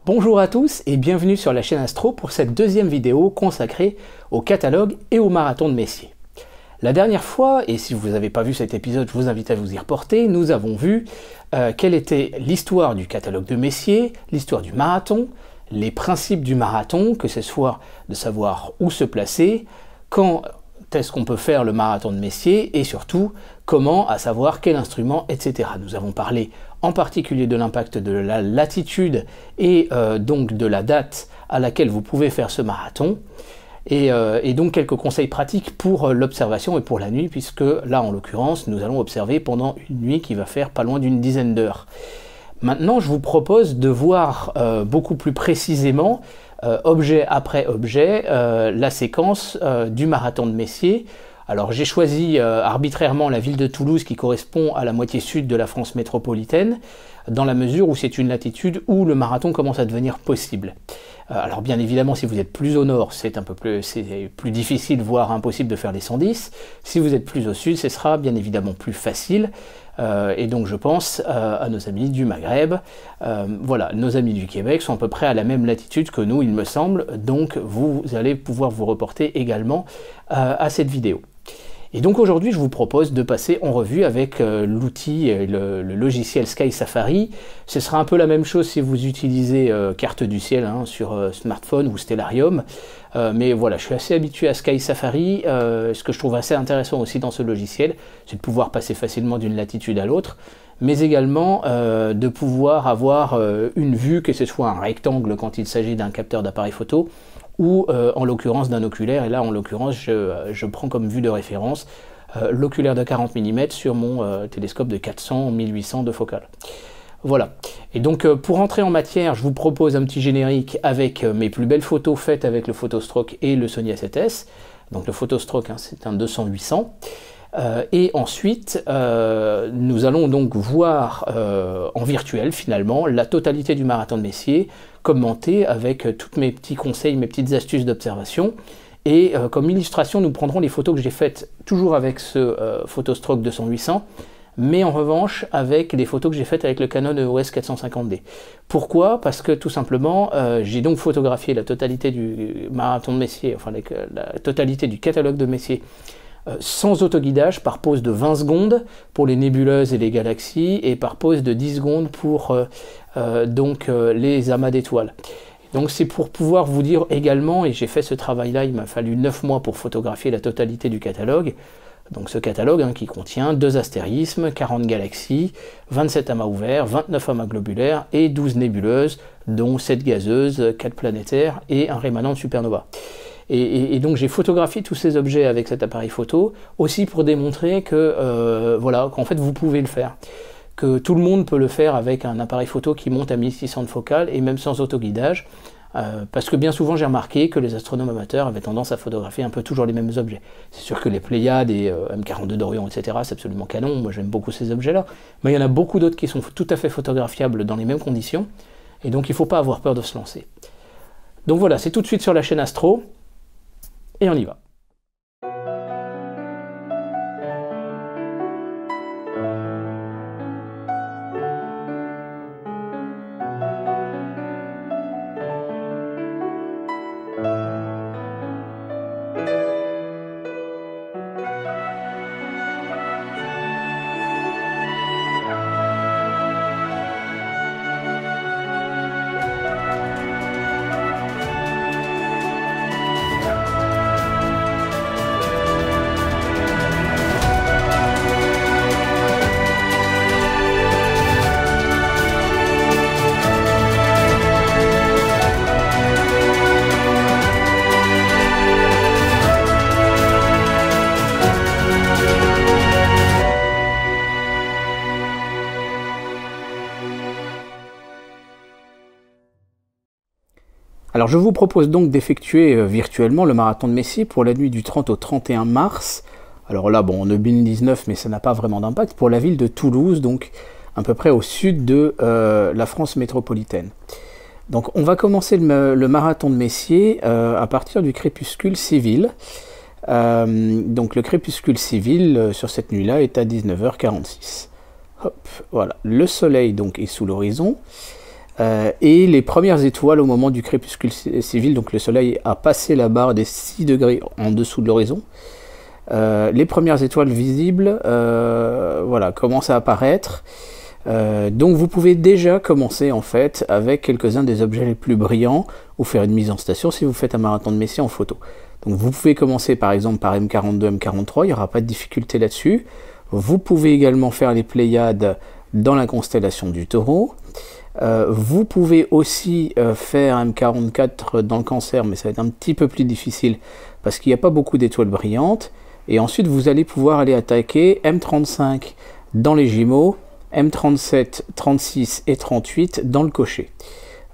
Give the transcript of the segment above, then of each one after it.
Bonjour à tous et bienvenue sur la chaîne Astro pour cette deuxième vidéo consacrée au catalogue et au marathon de Messier. La dernière fois, et si vous n'avez pas vu cet épisode, je vous invite à vous y reporter, nous avons vu quelle était l'histoire du catalogue de Messier, l'histoire du marathon, les principes du marathon, que ce soit de savoir où se placer, quand est-ce qu'on peut faire le marathon de Messier et surtout comment, à savoir quel instrument, etc. Nous avons parlé en particulier de l'impact de la latitude et donc de la date à laquelle vous pouvez faire ce marathon et donc quelques conseils pratiques pour l'observation et pour la nuit, puisque là en l'occurrence nous allons observer pendant une nuit qui va faire pas loin d'une dizaine d'heures. Maintenant je vous propose de voir beaucoup plus précisément objet après objet, la séquence du marathon de Messier. Alors j'ai choisi arbitrairement la ville de Toulouse qui correspond à la moitié sud de la France métropolitaine, dans la mesure où c'est une latitude où le marathon commence à devenir possible. Alors bien évidemment si vous êtes plus au nord, c'est plus difficile, voire impossible de faire les 110. Si vous êtes plus au sud, ce sera bien évidemment plus facile. Et donc je pense à nos amis du Maghreb. Voilà, nos amis du Québec sont à peu près à la même latitude que nous, il me semble, donc vous allez pouvoir vous reporter également à cette vidéo. Et donc aujourd'hui je vous propose de passer en revue avec l'outil, le logiciel Sky Safari. Ce sera un peu la même chose si vous utilisez Carte du Ciel sur smartphone ou Stellarium. Mais voilà, je suis assez habitué à Sky Safari. Ce que je trouve assez intéressant aussi dans ce logiciel, c'est de pouvoir passer facilement d'une latitude à l'autre, mais également de pouvoir avoir une vue, que ce soit un rectangle quand il s'agit d'un capteur d'appareil photo, ou en l'occurrence d'un oculaire, et là en l'occurrence je prends comme vue de référence l'oculaire de 40 mm sur mon télescope de 400-1800 de focale. Voilà, et donc pour entrer en matière, je vous propose un petit générique avec mes plus belles photos faites avec le Photostroke et le Sony A7S. Donc le Photostroke, c'est un 200-800. Et ensuite, nous allons donc voir en virtuel finalement la totalité du marathon de Messier, commenté avec tous mes petits conseils, mes petites astuces d'observation. Et comme illustration, nous prendrons les photos que j'ai faites toujours avec ce Photostroke 200-800, mais en revanche avec des photos que j'ai faites avec le Canon EOS 450D. Pourquoi? Parce que tout simplement, j'ai donc photographié la totalité du marathon de Messier, enfin la totalité du catalogue de Messier, sans autoguidage, par pause de 20 secondes pour les nébuleuses et les galaxies, et par pause de 10 secondes pour les amas d'étoiles. Donc c'est pour pouvoir vous dire également, et j'ai fait ce travail-là, il m'a fallu 9 mois pour photographier la totalité du catalogue. Donc ce catalogue qui contient 2 astérismes, 40 galaxies, 27 amas ouverts, 29 amas globulaires et 12 nébuleuses, dont 7 gazeuses, 4 planétaires et un rémanent de supernova. Et donc j'ai photographié tous ces objets avec cet appareil photo, aussi pour démontrer que voilà, qu'en fait vous pouvez le faire. Que tout le monde peut le faire avec un appareil photo qui monte à 1600 de focale et même sans autoguidage. Parce que bien souvent j'ai remarqué que les astronomes amateurs avaient tendance à photographier un peu toujours les mêmes objets. C'est sûr que les Pléiades et M42 d'Orion, etc., c'est absolument canon, moi j'aime beaucoup ces objets-là, mais il y en a beaucoup d'autres qui sont tout à fait photographiables dans les mêmes conditions, et donc il ne faut pas avoir peur de se lancer. Donc voilà, c'est tout de suite sur la chaîne Astro, et on y va. Alors je vous propose donc d'effectuer virtuellement le marathon de Messier pour la nuit du 30 au 31 mars. Alors là, bon, on est 2019, mais ça n'a pas vraiment d'impact, pour la ville de Toulouse, donc à peu près au sud de la France métropolitaine. Donc on va commencer le marathon de Messier à partir du crépuscule civil. Donc le crépuscule civil sur cette nuit-là est à 19h46. Hop, voilà, le soleil donc est sous l'horizon. Et les premières étoiles au moment du crépuscule civil, donc le soleil a passé la barre des 6 degrés en dessous de l'horizon. Les premières étoiles visibles voilà, commencent à apparaître. Donc vous pouvez déjà commencer en fait avec quelques-uns des objets les plus brillants ou faire une mise en station si vous faites un marathon de Messier en photo. Donc vous pouvez commencer par exemple par M42, M43, il n'y aura pas de difficulté là-dessus. Vous pouvez également faire les Pléiades dans la constellation du Taureau. Vous pouvez aussi faire M44 dans le Cancer, mais ça va être un petit peu plus difficile parce qu'il n'y a pas beaucoup d'étoiles brillantes. Et ensuite vous allez pouvoir aller attaquer M35 dans les Gémeaux, M37, 36 et 38 dans le Cocher.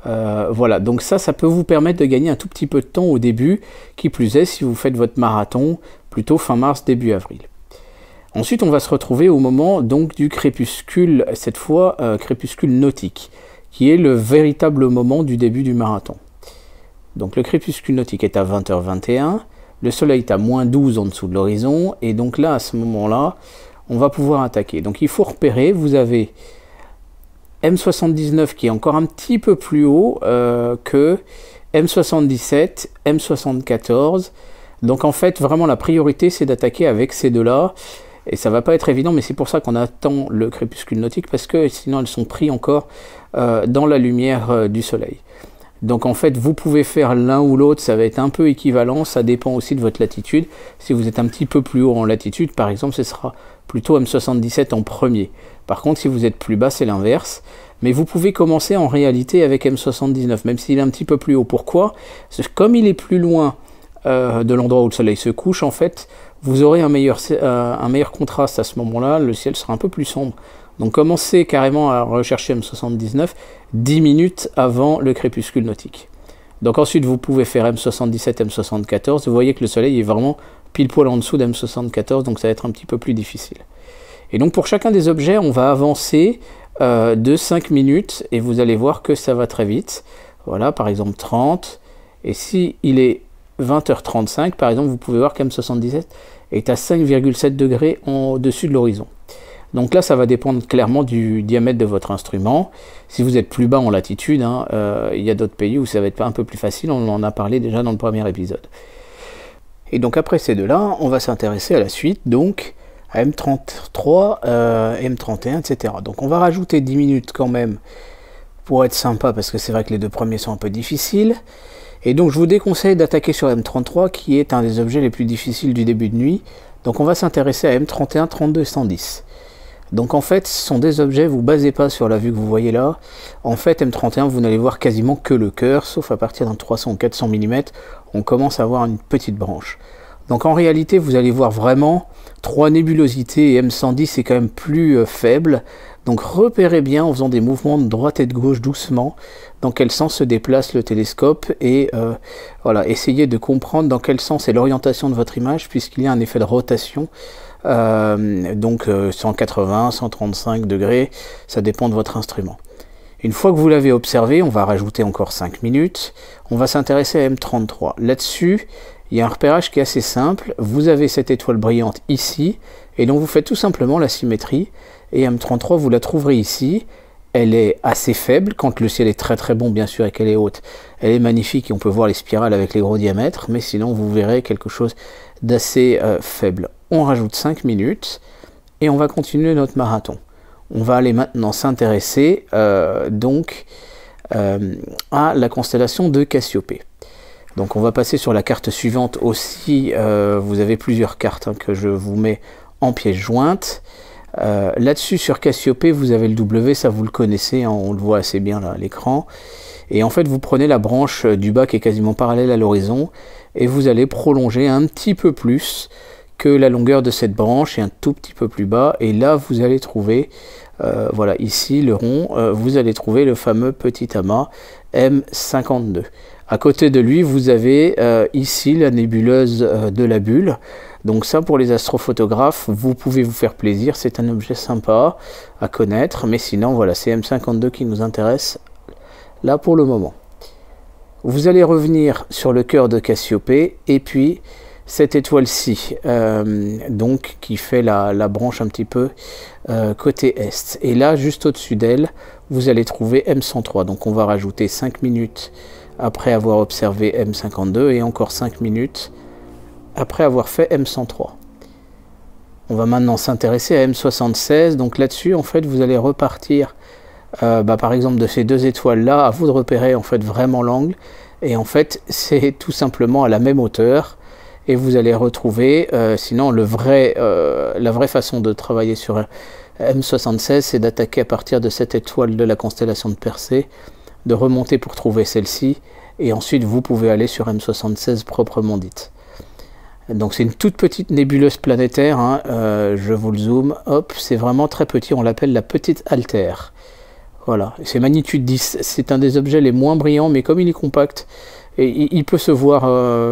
Voilà, donc ça peut vous permettre de gagner un tout petit peu de temps au début, qui plus est si vous faites votre marathon plutôt fin mars, début avril. Ensuite, on va se retrouver au moment donc du crépuscule, cette fois crépuscule nautique, qui est le véritable moment du début du marathon. Donc le crépuscule nautique est à 20h21, le soleil est à -12 en dessous de l'horizon, et donc là, à ce moment-là, on va pouvoir attaquer. Donc il faut repérer, vous avez M79 qui est encore un petit peu plus haut que M77, M74. Donc en fait, vraiment la priorité, c'est d'attaquer avec ces deux-là. Et ça va pas être évident, mais c'est pour ça qu'on attend le crépuscule nautique, parce que sinon elles sont prises encore dans la lumière du soleil. Donc en fait, vous pouvez faire l'un ou l'autre, ça va être un peu équivalent, ça dépend aussi de votre latitude. Si vous êtes un petit peu plus haut en latitude, par exemple, ce sera plutôt M77 en premier. Par contre, si vous êtes plus bas, c'est l'inverse. Mais vous pouvez commencer en réalité avec M79, même s'il est un petit peu plus haut. Pourquoi? Parce que comme il est plus loin de l'endroit où le soleil se couche, en fait, vous aurez un meilleur contraste à ce moment-là, le ciel sera un peu plus sombre. Donc commencez carrément à rechercher M79 10 minutes avant le crépuscule nautique. Donc ensuite vous pouvez faire M77, M74, vous voyez que le soleil est vraiment pile poil en dessous d'M74, donc ça va être un petit peu plus difficile. Et donc pour chacun des objets, on va avancer de 5 minutes, et vous allez voir que ça va très vite. Voilà, par exemple 30, et si il est 20h35, par exemple, vous pouvez voir qu'M77 est à 5,7 degrés au-dessus de l'horizon. Donc là, ça va dépendre clairement du diamètre de votre instrument. Si vous êtes plus bas en latitude, il y a d'autres pays où ça va être un peu plus facile, on en a parlé déjà dans le premier épisode. Et donc après ces deux-là, on va s'intéresser à la suite, donc à M33, M31, etc. Donc on va rajouter 10 minutes quand même pour être sympa, parce que c'est vrai que les deux premiers sont un peu difficiles. Et donc je vous déconseille d'attaquer sur M33, qui est un des objets les plus difficiles du début de nuit. Donc on va s'intéresser à M31, 32 et 110. Donc en fait, ce sont des objets, vous ne basez pas sur la vue que vous voyez là. En fait, M31, vous n'allez voir quasiment que le cœur, sauf à partir d'un 300 ou 400 mm, on commence à avoir une petite branche. Donc en réalité, vous allez voir vraiment 3 nébulosités, et M110 est quand même plus faible. Donc repérez bien en faisant des mouvements de droite et de gauche doucement dans quel sens se déplace le télescope, et voilà, essayez de comprendre dans quel sens est l'orientation de votre image, puisqu'il y a un effet de rotation. Donc 180, 135 degrés, ça dépend de votre instrument. Une fois que vous l'avez observé, on va rajouter encore 5 minutes, on va s'intéresser à M33. Là-dessus, il y a un repérage qui est assez simple, vous avez cette étoile brillante ici, et donc vous faites tout simplement la symétrie, et M33 vous la trouverez ici. Elle est assez faible, quand le ciel est très très bon bien sûr et qu'elle est haute, elle est magnifique et on peut voir les spirales avec les gros diamètres, mais sinon vous verrez quelque chose d'assez faible. On rajoute 5 minutes et on va continuer notre marathon. On va aller maintenant s'intéresser donc à la constellation de Cassiopée. Donc on va passer sur la carte suivante aussi, vous avez plusieurs cartes que je vous mets en pièce jointe. Là-dessus sur Cassiopée, vous avez le W, ça vous le connaissez, hein, on le voit assez bien là à l'écran. Et en fait, vous prenez la branche du bas qui est quasiment parallèle à l'horizon et vous allez prolonger un petit peu plus que la longueur de cette branche et un tout petit peu plus bas. Et là, vous allez trouver, voilà, ici le rond, vous allez trouver le fameux petit amas M52. À côté de lui, vous avez ici la nébuleuse de la bulle. Donc ça, pour les astrophotographes, vous pouvez vous faire plaisir, c'est un objet sympa à connaître, mais sinon, voilà, c'est M52 qui nous intéresse là pour le moment. Vous allez revenir sur le cœur de Cassiopée, et puis cette étoile-ci, donc qui fait la branche un petit peu côté est. Et là, juste au-dessus d'elle, vous allez trouver M103. Donc on va rajouter 5 minutes après avoir observé M52 et encore 5 minutes après avoir fait M103. On va maintenant s'intéresser à M76. Donc là-dessus, en fait, vous allez repartir, par exemple, de ces deux étoiles-là. À vous de repérer en fait vraiment l'angle. Et en fait, c'est tout simplement à la même hauteur. Et vous allez retrouver, sinon la vraie façon de travailler sur M76, c'est d'attaquer à partir de cette étoile de la constellation de Persée, de remonter pour trouver celle-ci, et ensuite vous pouvez aller sur M76 proprement dite. Donc c'est une toute petite nébuleuse planétaire, hein, je vous le zoome, hop, c'est vraiment très petit, on l'appelle la petite Altère. Voilà, c'est magnitude 10, c'est un des objets les moins brillants, mais comme il est compact, et il peut se voir,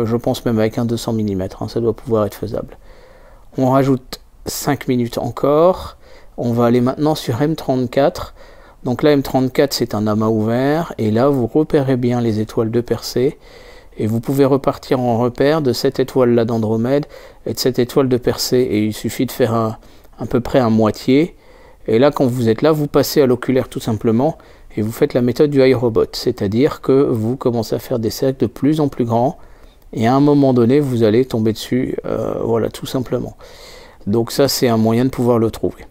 je pense même avec un 200 mm, hein, ça doit pouvoir être faisable. On rajoute 5 minutes encore. On va aller maintenant sur M34. Donc là, M34, c'est un amas ouvert. Et là, vous repérez bien les étoiles de Persée. Et vous pouvez repartir en repère de cette étoile-là d'Andromède et de cette étoile de Persée. Et il suffit de faire à peu près un moitié. Et là, quand vous êtes là, vous passez à l'oculaire tout simplement. Et vous faites la méthode du iRobot, c'est-à-dire que vous commencez à faire des cercles de plus en plus grands, et à un moment donné, vous allez tomber dessus, voilà, tout simplement. Donc ça, c'est un moyen de pouvoir le trouver.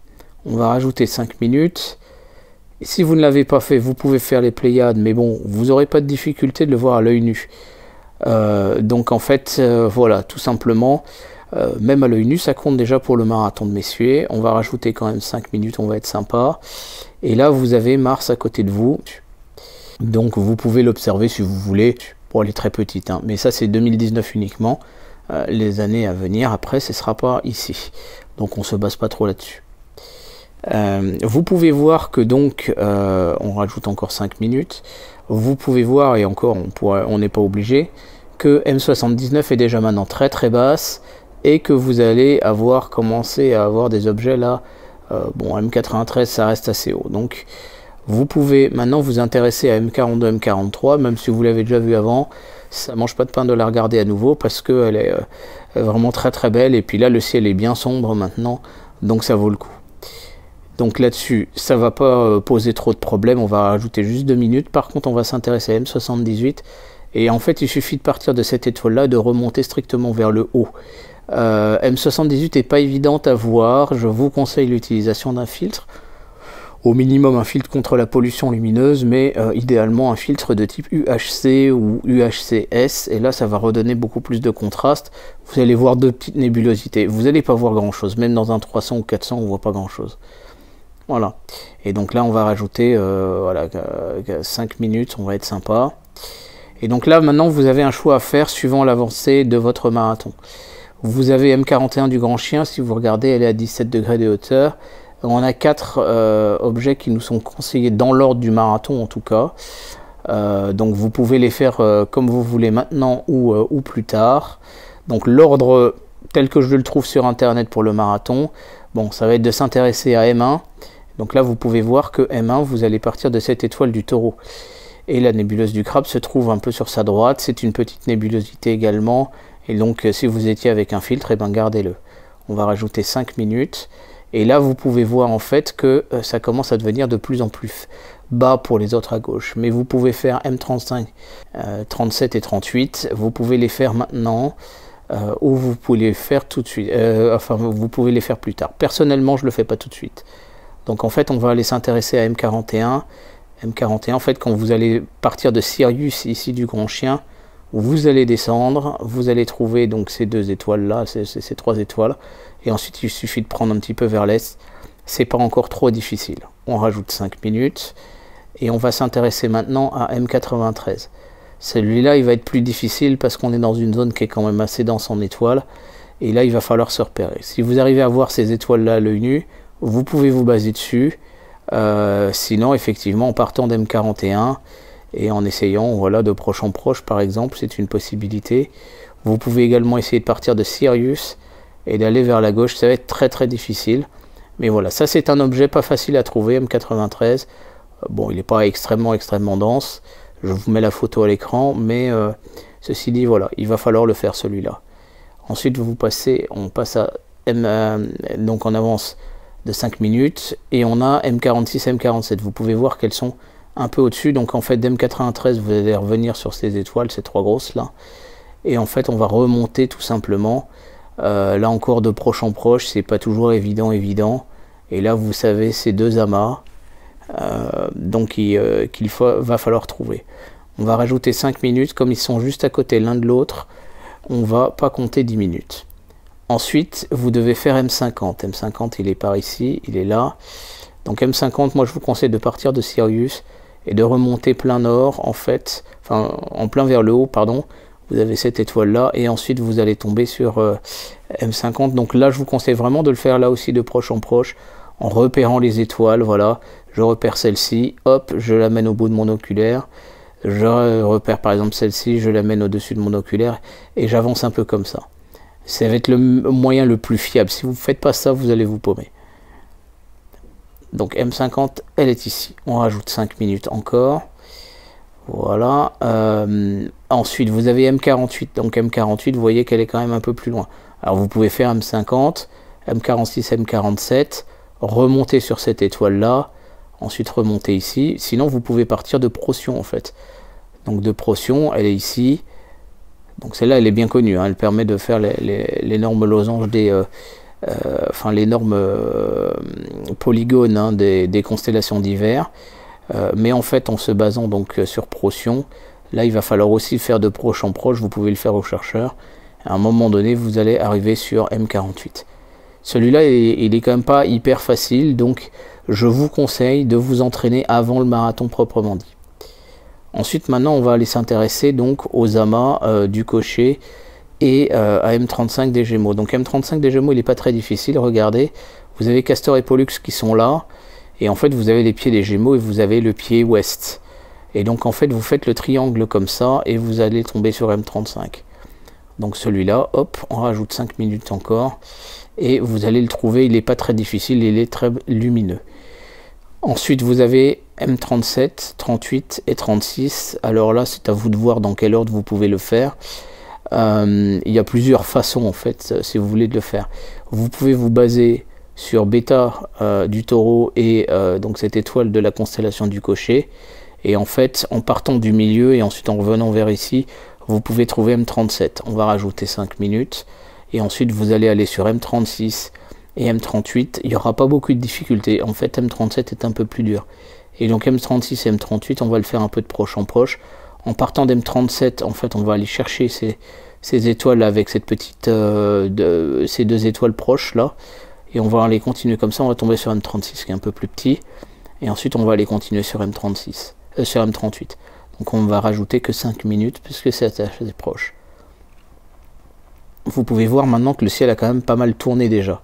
On va rajouter 5 minutes. Et si vous ne l'avez pas fait, vous pouvez faire les Pléiades, mais bon, vous n'aurez pas de difficulté de le voir à l'œil nu. Donc en fait, voilà, tout simplement, même à l'œil nu, ça compte déjà pour le marathon de Messier. On va rajouter quand même 5 minutes, on va être sympa. Et là, vous avez Mars à côté de vous. Donc, vous pouvez l'observer si vous voulez. Bon, elle est très petite, hein, mais ça, c'est 2019 uniquement. Les années à venir, après, ce ne sera pas ici. Donc, on ne se base pas trop là-dessus. Vous pouvez voir que donc, on rajoute encore 5 minutes. Vous pouvez voir, et encore, on n'est pas obligé, que M79 est déjà maintenant très très basse et que vous allez avoir commencé à avoir des objets là. Bon, M93 ça reste assez haut, donc vous pouvez maintenant vous intéresser à M42, M43, même si vous l'avez déjà vu avant, ça mange pas de pain de la regarder à nouveau parce qu'elle est vraiment très très belle, et puis là le ciel est bien sombre maintenant, donc ça vaut le coup. Donc là-dessus, ça va pas poser trop de problèmes, on va rajouter juste 2 minutes, par contre on va s'intéresser à M78, et en fait il suffit de partir de cette étoile là, de remonter strictement vers le haut. M78 n'est pas évidente à voir, je vous conseille l'utilisation d'un filtre, au minimum un filtre contre la pollution lumineuse, mais idéalement un filtre de type UHC ou UHCS, et là ça va redonner beaucoup plus de contraste. Vous allez voir deux petites nébulosités, vous n'allez pas voir grand chose, même dans un 300 ou 400 on ne voit pas grand chose. Voilà, et donc là on va rajouter voilà, 5 minutes, on va être sympa. Et donc là maintenant vous avez un choix à faire suivant l'avancée de votre marathon. Vous avez M41 du Grand Chien, si vous regardez, elle est à 17 degrés de hauteur. On a 4 objets qui nous sont conseillés dans l'ordre du marathon en tout cas. Donc vous pouvez les faire comme vous voulez maintenant ou plus tard. Donc l'ordre tel que je le trouve sur internet pour le marathon, bon, ça va être de s'intéresser à M1. Donc là vous pouvez voir que M1, vous allez partir de cette étoile du Taureau. Et la nébuleuse du Crabe se trouve un peu sur sa droite, c'est une petite nébulosité également. Et donc si vous étiez avec un filtre, eh ben gardez-le. On va rajouter 5 minutes. Et là vous pouvez voir en fait que ça commence à devenir de plus en plus bas pour les autres à gauche. Mais vous pouvez faire M35, 37 et 38. Vous pouvez les faire maintenant ou vous pouvez les faire tout de suite. Enfin vous pouvez les faire plus tard. Personnellement je ne le fais pas tout de suite. Donc en fait on va aller s'intéresser à M41. M41 en fait quand vous allez partir de Sirius ici du Grand Chien, vous allez descendre, vous allez trouver donc ces 2 étoiles là, ces 3 étoiles, et ensuite il suffit de prendre un petit peu vers l'est, c'est pas encore trop difficile. On rajoute 5 minutes, et on va s'intéresser maintenant à M93. Celui-là il va être plus difficile parce qu'on est dans une zone qui est quand même assez dense en étoiles, et là il va falloir se repérer. Si vous arrivez à voir ces étoiles là à l'œil nu, vous pouvez vous baser dessus, sinon effectivement en partant d'M41, et en essayant voilà, de proche en proche par exemple, c'est une possibilité. Vous pouvez également essayer de partir de Sirius et d'aller vers la gauche, ça va être très très difficile, mais voilà, ça c'est un objet pas facile à trouver, M93. Bon, il n'est pas extrêmement dense, je vous mets la photo à l'écran, mais ceci dit voilà, il va falloir le faire celui-là. Ensuite on passe à donc on avance de 5 minutes et on a M46, M47. Vous pouvez voir qu'elles sont un peu au-dessus. Donc en fait d'M93 vous allez revenir sur ces étoiles, ces trois grosses là. Et en fait on va remonter tout simplement. Là encore de proche en proche, c'est pas toujours évident. Et là vous savez ces deux amas. Donc va falloir trouver. On va rajouter 5 minutes, comme ils sont juste à côté l'un de l'autre, on va pas compter 10 minutes. Ensuite, vous devez faire M50. M50, il est par ici, il est là. Donc M50, moi je vous conseille de partir de Sirius et de remonter plein nord, en fait, enfin en plein vers le haut, pardon. Vous avez cette étoile là et ensuite vous allez tomber sur M50. Donc là, je vous conseille vraiment de le faire là aussi de proche en proche, en repérant les étoiles. Voilà, je repère celle-ci, hop, je l'amène au bout de mon oculaire. Je repère par exemple celle-ci, je l'amène au-dessus de mon oculaire et j'avance un peu comme ça. Ça va être le moyen le plus fiable. Si vous ne faites pas ça, vous allez vous paumer. Donc M50, elle est ici. On rajoute 5 minutes encore. Voilà. Ensuite, vous avez M48. Donc M48, vous voyez qu'elle est quand même un peu plus loin. Alors vous pouvez faire M50, M46, M47, remonter sur cette étoile-là, ensuite remonter ici. Sinon, vous pouvez partir de Procyon en fait. Donc de Procyon, elle est ici. Donc celle-là, elle est bien connue, hein. Elle permet de faire l'énorme losange enfin l'énorme polygone, hein, des constellations d'hiver. Mais en fait, en se basant donc sur Procyon, là, il va falloir aussi faire de proche en proche. Vous pouvez le faire au chercheur. À un moment donné, vous allez arriver sur M48. Celui-là, il est quand même pas hyper facile, donc je vous conseille de vous entraîner avant le marathon proprement dit. Ensuite, maintenant, on va aller s'intéresser donc aux amas du cocher et à M35 des Gémeaux. Donc M35 des Gémeaux, il n'est pas très difficile. Regardez, vous avez Castor et Pollux qui sont là. Et en fait, vous avez les pieds des Gémeaux et vous avez le pied ouest. Et donc, en fait, vous faites le triangle comme ça et vous allez tomber sur M35. Donc celui-là, hop, on rajoute 5 minutes encore. Et vous allez le trouver, il n'est pas très difficile, il est très lumineux. Ensuite, vous avez M37, 38 et 36. Alors là, c'est à vous de voir dans quel ordre vous pouvez le faire. Il y a plusieurs façons, en fait, si vous voulez de le faire. Vous pouvez vous baser sur bêta du taureau et donc cette étoile de la constellation du cocher. Et en fait, en partant du milieu et ensuite en revenant vers ici, vous pouvez trouver M37. On va rajouter 5 minutes. Et ensuite, vous allez aller sur M36 et M38. Il n'y aura pas beaucoup de difficultés. En fait, M37 est un peu plus dur. Et donc M36 et M38, on va le faire un peu de proche en proche. En partant d'M37, en fait, on va aller chercher ces étoiles avec cette petite, ces deux étoiles proches là. Et on va aller continuer comme ça. On va tomber sur M36 qui est un peu plus petit. Et ensuite, on va aller continuer sur M36, sur M38. Donc on va rajouter que 5 minutes puisque c'est assez proche. Vous pouvez voir maintenant que le ciel a quand même pas mal tourné déjà.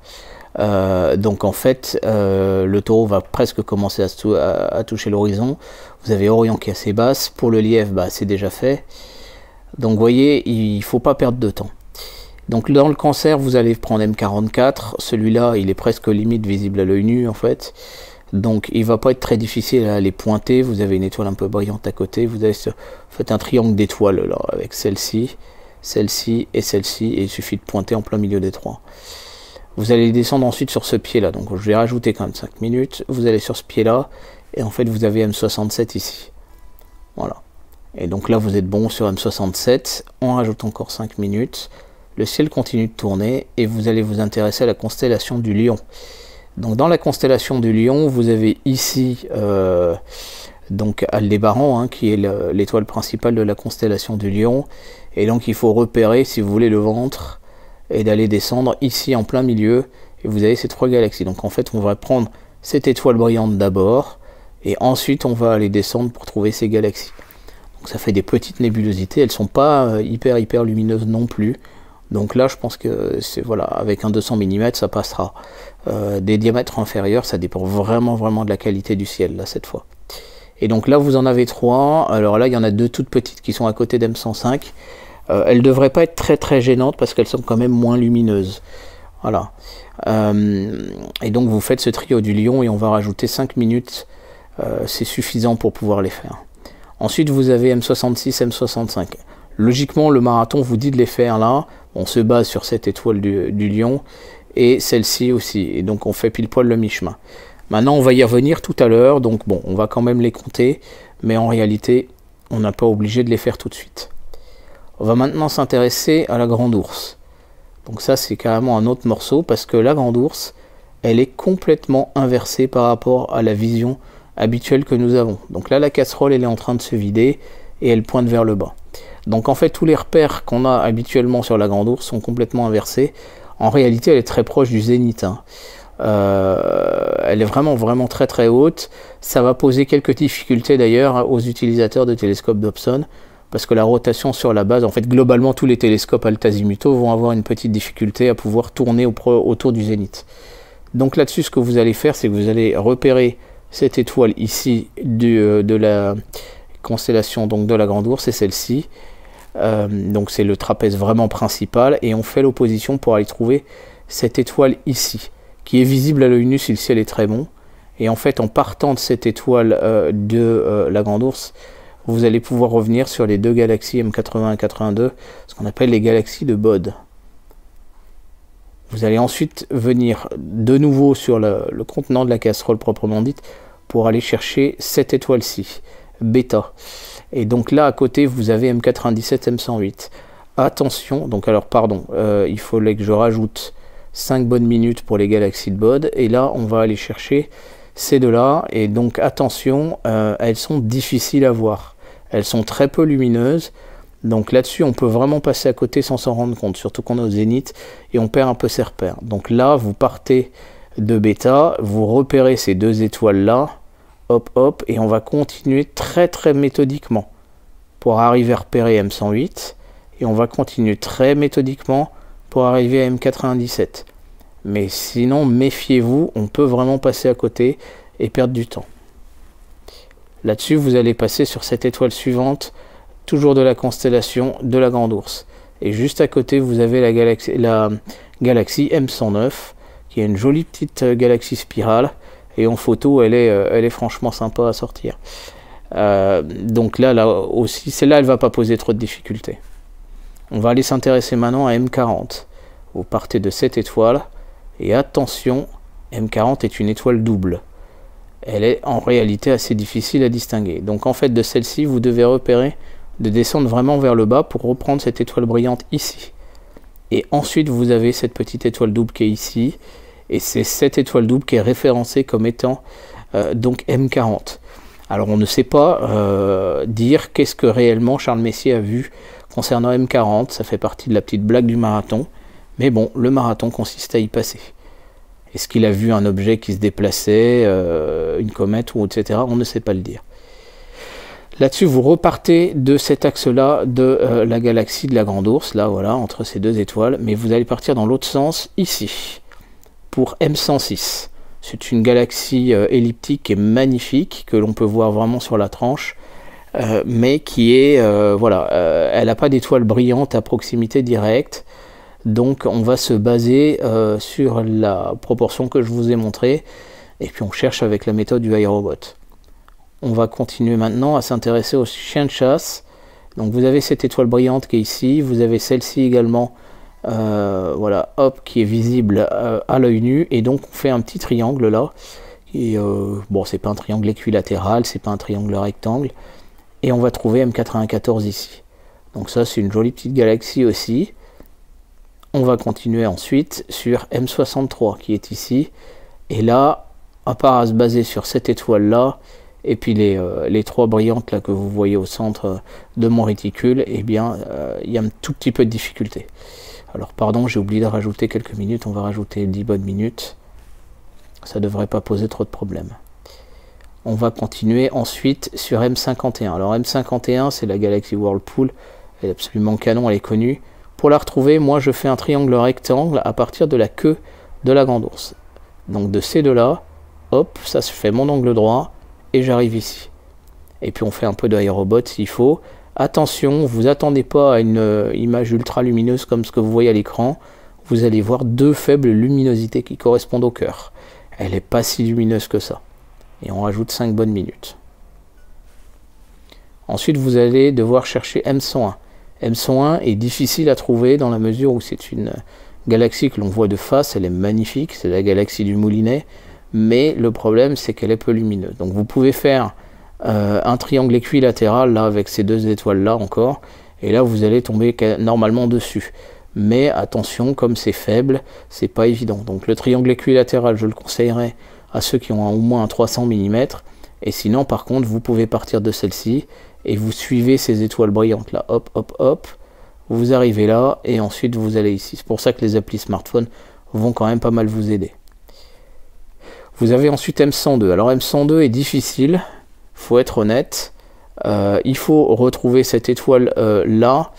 Donc en fait, le taureau va presque commencer à toucher l'horizon. Vous avez Orion qui est assez basse. Pour le lièvre, bah, c'est déjà fait. Donc vous voyez, il ne faut pas perdre de temps. Donc dans le cancer, vous allez prendre M44. Celui-là, il est presque limite visible à l'œil nu en fait. Donc il ne va pas être très difficile à les pointer. Vous avez une étoile un peu brillante à côté. Vous avez faites un triangle d'étoiles là, avec celle-ci, celle-ci et celle-ci. Et il suffit de pointer en plein milieu des trois. Vous allez descendre ensuite sur ce pied là. Donc je vais rajouter quand même 5 minutes. Vous allez sur ce pied là. Et en fait vous avez M67 ici. Voilà. Et donc là vous êtes bon sur M67. On rajoute encore 5 minutes. Le ciel continue de tourner. Et vous allez vous intéresser à la constellation du Lion. Donc dans la constellation du Lion, vous avez ici donc Aldébaran, hein, qui est l'étoile principale de la constellation du Lion. Et donc il faut repérer, si vous voulez, le ventre et d'aller descendre ici en plein milieu. Et vous avez ces trois galaxies. Donc en fait, on va prendre cette étoile brillante d'abord. Et ensuite, on va aller descendre pour trouver ces galaxies. Donc ça fait des petites nébulosités. Elles ne sont pas hyper lumineuses non plus. Donc là, je pense que c'est voilà, avec un 200 mm, ça passera. Des diamètres inférieurs, ça dépend vraiment de la qualité du ciel, là, cette fois. Et donc là, vous en avez 3. Alors là, il y en a 2 toutes petites qui sont à côté d'M105. Elles ne devraient pas être très gênantes parce qu'elles sont quand même moins lumineuses. Voilà. Et donc, vous faites ce trio du Lion et on va rajouter 5 minutes. C'est suffisant pour pouvoir les faire. Ensuite, vous avez M66, M65. Logiquement, le marathon vous dit de les faire là. On se base sur cette étoile du lion et celle-ci aussi. Et donc, on fait pile poil le mi-chemin. Maintenant, on va y revenir tout à l'heure. Donc, bon, on va quand même les compter. Mais en réalité, on n'a pas obligé de les faire tout de suite. On va maintenant s'intéresser à la grande ours. Donc ça, c'est carrément un autre morceau parce que la grande ours, elle est complètement inversée par rapport à la vision habituelle que nous avons. Donc là, la casserole, elle est en train de se vider et elle pointe vers le bas. Donc en fait, tous les repères qu'on a habituellement sur la grande ours sont complètement inversés. En réalité, elle est très proche du zénith. Hein. Elle est vraiment très très haute. Ça va poser quelques difficultés d'ailleurs aux utilisateurs de télescopes Dobson, parce que la rotation sur la base, en fait globalement tous les télescopes alt-azimutaux vont avoir une petite difficulté à pouvoir tourner autour du zénith. Donc là-dessus, ce que vous allez faire, c'est que vous allez repérer cette étoile ici de la constellation donc de la grande ours, c'est celle-ci. Donc c'est le trapèze vraiment principal, et on fait l'opposition pour aller trouver cette étoile ici, qui est visible à l'œil nu si le ciel est très bon. Et en fait, en partant de cette étoile de la grande ours, vous allez pouvoir revenir sur les deux galaxies M81 et 82, ce qu'on appelle les galaxies de Bode. Vous allez ensuite venir de nouveau sur le contenant de la casserole proprement dite pour aller chercher cette étoile-ci, Bêta. Et donc là, à côté, vous avez M97, M108. Attention, donc alors pardon, il fallait que je rajoute 5 bonnes minutes pour les galaxies de Bode. Et là, on va aller chercher ces deux-là. Et donc attention, elles sont difficiles à voir. Elles sont très peu lumineuses. Donc là-dessus, on peut vraiment passer à côté sans s'en rendre compte, surtout qu'on est au zénith et on perd un peu ses repères. Donc là, vous partez de Bêta, vous repérez ces deux étoiles-là, hop, hop, et on va continuer très méthodiquement pour arriver à repérer M108, et on va continuer très méthodiquement pour arriver à M97. Mais sinon, méfiez-vous, on peut vraiment passer à côté et perdre du temps. Là-dessus, vous allez passer sur cette étoile suivante, toujours de la constellation de la Grande Ourse. Et juste à côté, vous avez la galaxie M109, qui est une jolie petite galaxie spirale. Et en photo, elle est franchement sympa à sortir. Donc là aussi, celle-là, elle ne va pas poser trop de difficultés. On va aller s'intéresser maintenant à M40. Vous partez de cette étoile. Et attention, M40 est une étoile double. Elle est en réalité assez difficile à distinguer. Donc en fait, de celle-ci, vous devez repérer de descendre vraiment vers le bas pour reprendre cette étoile brillante ici. Et ensuite, vous avez cette petite étoile double qui est ici. Et c'est cette étoile double qui est référencée comme étant donc M40. Alors on ne sait pas dire qu'est-ce que réellement Charles Messier a vu concernant M40. Ça fait partie de la petite blague du marathon. Mais bon, le marathon consiste à y passer. Est-ce qu'il a vu un objet qui se déplaçait, une comète ou etc. On ne sait pas le dire. Là-dessus, vous repartez de cet axe-là de la galaxie de la Grande Ourse, là, voilà, entre ces deux étoiles, mais vous allez partir dans l'autre sens, ici, pour M106. C'est une galaxie elliptique et magnifique, que l'on peut voir vraiment sur la tranche, mais qui est, voilà, elle n'a pas d'étoile brillante à proximité directe, donc on va se baser sur la proportion que je vous ai montrée, et puis on cherche avec la méthode du iRobot. On va continuer maintenant à s'intéresser aux chiens de chasse. Donc vous avez cette étoile brillante qui est ici, vous avez celle-ci également, voilà, hop, qui est visible à l'œil nu, et donc on fait un petit triangle là. Et bon, c'est pas un triangle équilatéral, c'est pas un triangle rectangle, et on va trouver M94 ici. Donc ça, c'est une jolie petite galaxie aussi. On va continuer ensuite sur M63 qui est ici, et là, à part à se baser sur cette étoile là, et puis les trois brillantes là que vous voyez au centre de mon réticule, eh bien il y a un tout petit peu de difficulté. Alors pardon, j'ai oublié de rajouter quelques minutes, on va rajouter 10 bonnes minutes. Ça ne devrait pas poser trop de problèmes. On va continuer ensuite sur M51. Alors M51, c'est la galaxie Whirlpool, elle est absolument canon, elle est connue. Pour la retrouver, moi je fais un triangle rectangle à partir de la queue de la Grande Ourse. Donc de ces deux-là, hop, ça se fait mon angle droit, et j'arrive ici. Et puis on fait un peu de iRobot s'il faut. Attention, vous attendez pas à une image ultra lumineuse comme ce que vous voyez à l'écran. Vous allez voir deux faibles luminosités qui correspondent au cœur. Elle n'est pas si lumineuse que ça. Et on rajoute 5 bonnes minutes. Ensuite, vous allez devoir chercher M101. M101 est difficile à trouver dans la mesure où c'est une galaxie que l'on voit de face, elle est magnifique, c'est la galaxie du Moulinet, mais le problème c'est qu'elle est peu lumineuse. Donc vous pouvez faire un triangle équilatéral là avec ces deux étoiles là encore, et là vous allez tomber normalement dessus. Mais attention, comme c'est faible, c'est pas évident. Donc le triangle équilatéral, je le conseillerais à ceux qui ont au moins un 300 mm, et sinon par contre vous pouvez partir de celle-ci et vous suivez ces étoiles brillantes là, hop hop hop, vous arrivez là et ensuite vous allez ici. C'est pour ça que les applis smartphone vont quand même pas mal vous aider. Vous avez ensuite M102. Alors M102 est difficile, faut être honnête. Il faut retrouver cette étoile là,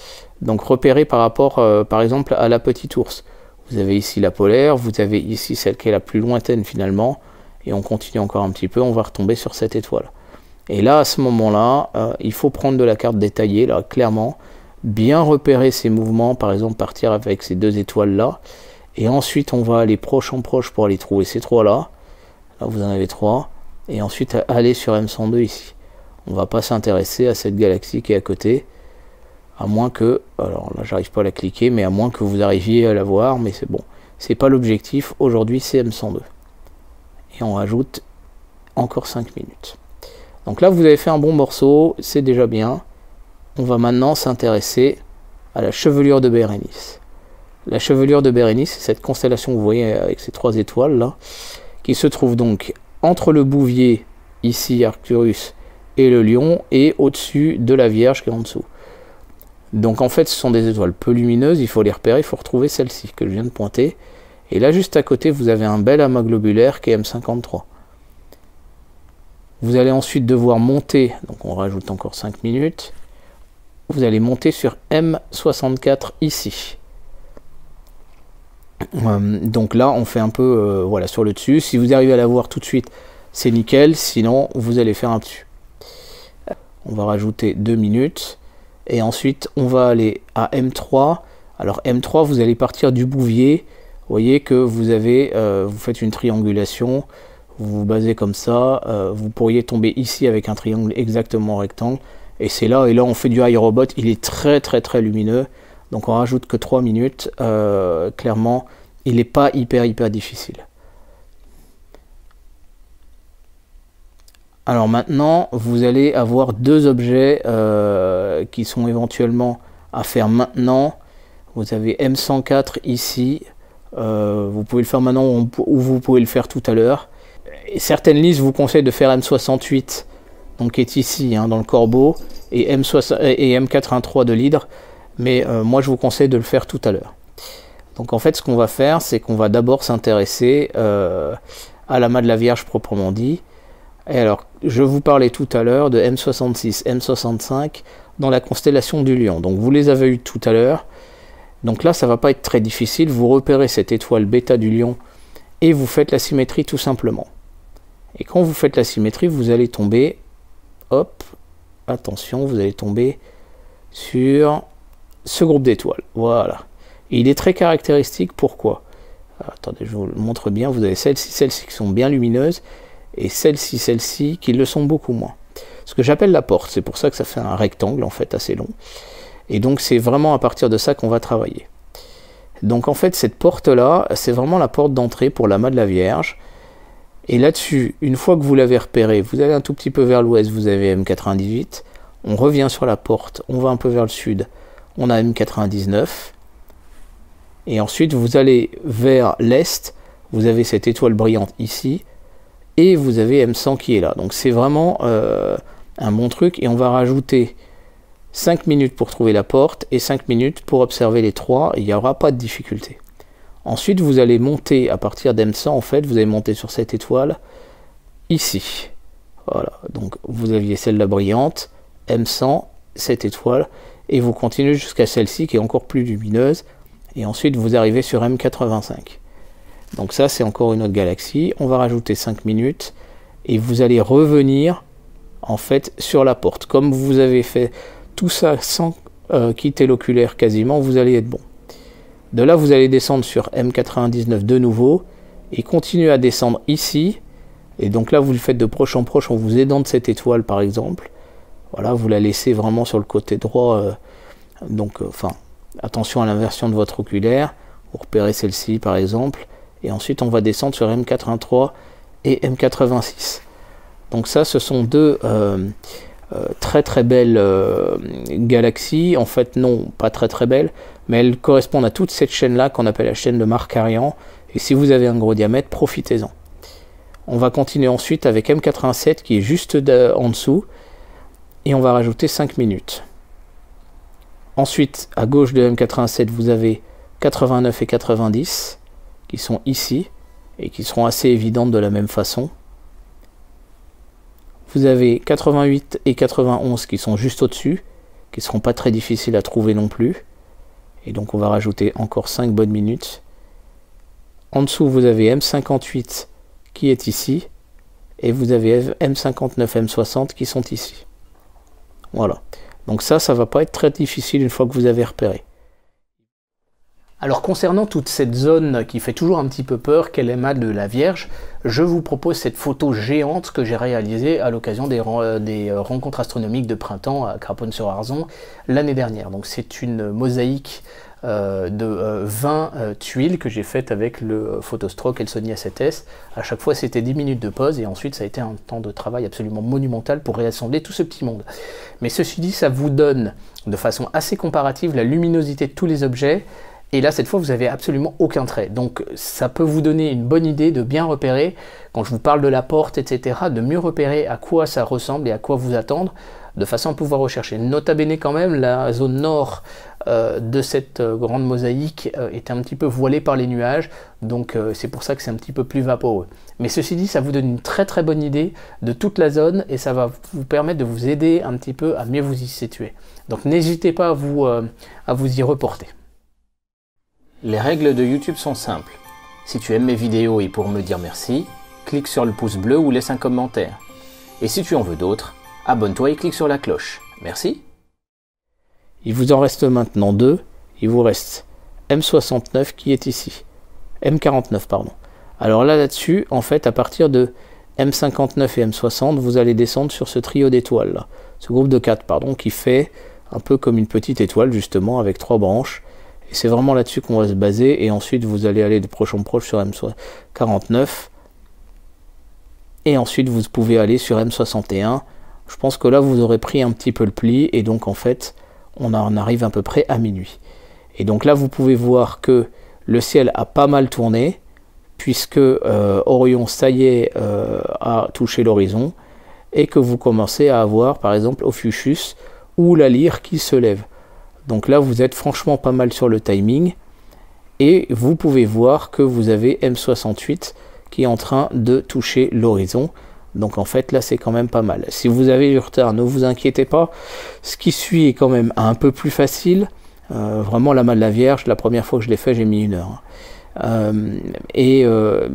donc repérée par rapport par exemple à la petite ours. Vous avez ici la polaire, vous avez ici celle qui est la plus lointaine finalement, et on continue encore un petit peu, on va retomber sur cette étoile. Et là, à ce moment-là, il faut prendre de la carte détaillée, là, clairement, bien repérer ces mouvements, par exemple partir avec ces deux étoiles-là, et ensuite on va aller proche en proche pour aller trouver ces trois-là. Là, vous en avez trois, et ensuite aller sur M102 ici. On ne va pas s'intéresser à cette galaxie qui est à côté, à moins que, alors là, j'arrive pas à la cliquer, mais à moins que vous arriviez à la voir, mais c'est bon. C'est pas l'objectif, aujourd'hui c'est M102. Et on rajoute encore 5 minutes. Donc là, vous avez fait un bon morceau, c'est déjà bien. On va maintenant s'intéresser à la chevelure de Bérénice. La chevelure de Bérénice, c'est cette constellation que vous voyez avec ces trois étoiles là, qui se trouve donc entre le Bouvier, ici Arcturus, et le Lion, et au-dessus de la Vierge qui est en dessous. Donc en fait, ce sont des étoiles peu lumineuses, il faut les repérer, il faut retrouver celle-ci que je viens de pointer. Et là, juste à côté, vous avez un bel amas globulaire qui est M53. Vous allez ensuite devoir monter, donc on rajoute encore 5 minutes, vous allez monter sur M64 ici. Donc là, on fait un peu voilà, sur le dessus. Si vous arrivez à la voir tout de suite, c'est nickel, sinon vous allez faire un dessus. On va rajouter 2 minutes, et ensuite on va aller à M3. Alors M3, vous allez partir du Bouvier. Vous voyez que vous avez, vous faites une triangulation, vous vous basez comme ça, vous pourriez tomber ici avec un triangle exactement rectangle, et c'est là, et là on fait du iRobot, il est très très très lumineux, donc on rajoute que 3 minutes, clairement, il n'est pas hyper difficile. Alors maintenant, vous allez avoir deux objets qui sont éventuellement à faire maintenant. Vous avez M104 ici, vous pouvez le faire maintenant ou vous pouvez le faire tout à l'heure. Certaines listes vous conseillent de faire M68, donc qui est ici hein, dans le corbeau, et M83 de l'hydre, mais moi je vous conseille de le faire tout à l'heure. Donc en fait ce qu'on va faire, c'est qu'on va d'abord s'intéresser à l'amas de la Vierge proprement dit. Et alors, je vous parlais tout à l'heure de M66, M65 dans la constellation du Lion. Donc vous les avez eu tout à l'heure. Donc là, ça va pas être très difficile. Vous repérez cette étoile bêta du Lion et vous faites la symétrie tout simplement. Et quand vous faites la symétrie, vous allez tomber, hop, attention, vous allez tomber sur ce groupe d'étoiles. Voilà. Et il est très caractéristique. Pourquoi? Alors, attendez, je vous le montre bien. Vous avez celles-ci qui sont bien lumineuses et celles-ci qui le sont beaucoup moins. Ce que j'appelle la porte. C'est pour ça que ça fait un rectangle en fait assez long. Et donc c'est vraiment à partir de ça qu'on va travailler. Donc en fait cette porte là, c'est vraiment la porte d'entrée pour l'amas de la Vierge. Et là-dessus, une fois que vous l'avez repéré, vous allez un tout petit peu vers l'ouest, vous avez M98. On revient sur la porte, on va un peu vers le sud, on a M99. Et ensuite vous allez vers l'est, vous avez cette étoile brillante ici. Et vous avez M100 qui est là. Donc c'est vraiment un bon truc. Et on va rajouter 5 minutes pour trouver la porte et 5 minutes pour observer les trois. Il n'y aura pas de difficulté. Ensuite, vous allez monter à partir d'M100. En fait, vous allez monter sur cette étoile ici. Voilà. Donc vous aviez celle-là brillante, M100, cette étoile. Et vous continuez jusqu'à celle-ci qui est encore plus lumineuse. Et ensuite, vous arrivez sur M85. Donc ça, c'est encore une autre galaxie. On va rajouter 5 minutes. Et vous allez revenir, en fait, sur la porte. Comme vous avez fait tout ça sans quitter l'oculaire quasiment, vous allez être bon. De là, vous allez descendre sur M99 de nouveau. Et continuer à descendre ici. Et donc là, vous le faites de proche en proche en vous aidant de cette étoile, par exemple. Voilà, vous la laissez vraiment sur le côté droit Donc, attention à l'inversion de votre oculaire. Vous repérez celle-ci par exemple. Et ensuite, on va descendre sur M83 et M86. Donc ça, ce sont deux très belles galaxies. En fait, non, pas très belles, mais elles correspondent à toute cette chaîne-là qu'on appelle la chaîne de Markarian. Et si vous avez un gros diamètre, profitez-en. On va continuer ensuite avec M87 qui est juste en dessous. Et on va rajouter 5 minutes. Ensuite, à gauche de M87, vous avez 89 et 90 qui sont ici et qui seront assez évidentes de la même façon. Vous avez 88 et 91 qui sont juste au-dessus, qui ne seront pas très difficiles à trouver non plus. Et donc on va rajouter encore 5 bonnes minutes. En dessous, vous avez M58 qui est ici. Et vous avez M59, M60 qui sont ici. Voilà. Donc ça va pas être très difficile une fois que vous avez repéré. Alors concernant toute cette zone qui fait toujours un petit peu peur, qu'est l'aimant de la Vierge, je vous propose cette photo géante que j'ai réalisée à l'occasion des rencontres astronomiques de printemps à Craponne-sur-Arzon l'année dernière. Donc c'est une mosaïque de 20 tuiles que j'ai faite avec le Photostroke et le Sony A7S. À chaque fois c'était 10 minutes de pause et ensuite ça a été un temps de travail absolument monumental pour réassembler tout ce petit monde. Mais ceci dit, ça vous donne de façon assez comparative la luminosité de tous les objets. Et là, cette fois, vous n'avez absolument aucun trait. Donc, ça peut vous donner une bonne idée de bien repérer, quand je vous parle de la porte, etc., de mieux repérer à quoi ça ressemble et à quoi vous attendre, de façon à pouvoir rechercher. Nota bene quand même, la zone nord de cette grande mosaïque est un petit peu voilée par les nuages, donc c'est pour ça que c'est un petit peu plus vaporeux. Mais ceci dit, ça vous donne une très bonne idée de toute la zone et ça va vous permettre de vous aider un petit peu à mieux vous y situer. Donc n'hésitez pas à vous y reporter. Les règles de YouTube sont simples. Si tu aimes mes vidéos et pour me dire merci, clique sur le pouce bleu ou laisse un commentaire. Et si tu en veux d'autres, abonne-toi et clique sur la cloche. Merci. Il vous en reste maintenant deux. Il vous reste M69 qui est ici. M49, pardon. Alors là-dessus, en fait, à partir de M59 et M60, vous allez descendre sur ce trio d'étoiles là. Ce groupe de 4, pardon, qui fait un peu comme une petite étoile, justement, avec 3 branches. Et c'est vraiment là-dessus qu'on va se baser. Et ensuite, vous allez aller de proche en proche sur M49. Et ensuite, vous pouvez aller sur M61. Je pense que là, vous aurez pris un petit peu le pli. Et donc, en fait, on arrive à peu près à minuit. Et donc là, vous pouvez voir que le ciel a pas mal tourné. Puisque Orion, ça y est, a touché l'horizon. Et que vous commencez à avoir, par exemple, Ophiuchus ou la Lyre qui se lève. Donc là, vous êtes franchement pas mal sur le timing. Et vous pouvez voir que vous avez M68 qui est en train de toucher l'horizon. Donc en fait, là, c'est quand même pas mal. Si vous avez du retard, ne vous inquiétez pas. Ce qui suit est quand même un peu plus facile. Vraiment, l'amas de la Vierge, la première fois que je l'ai fait, j'ai mis 1 heure.